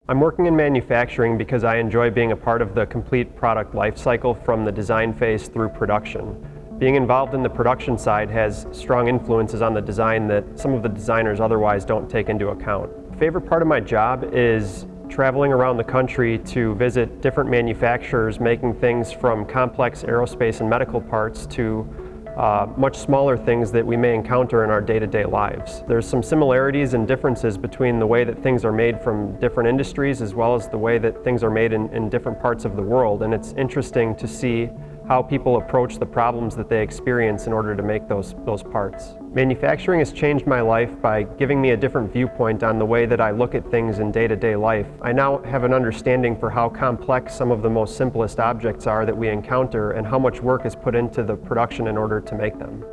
I'm working in manufacturing because I enjoy being a part of the complete product life cycle from the design phase through production. Being involved in the production side has strong influences on the design that some of the designers otherwise don't take into account. Favorite part of my job is traveling around the country to visit different manufacturers making things from complex aerospace and medical parts to much smaller things that we may encounter in our day-to-day lives. There's some similarities and differences between the way that things are made from different industries as well as the way that things are made in different parts of the world, and it's interesting to see how people approach the problems that they experience in order to make those parts. Manufacturing has changed my life by giving me a different viewpoint on the way that I look at things in day-to-day life. I now have an understanding for how complex some of the most simplest objects are that we encounter and how much work is put into the production in order to make them.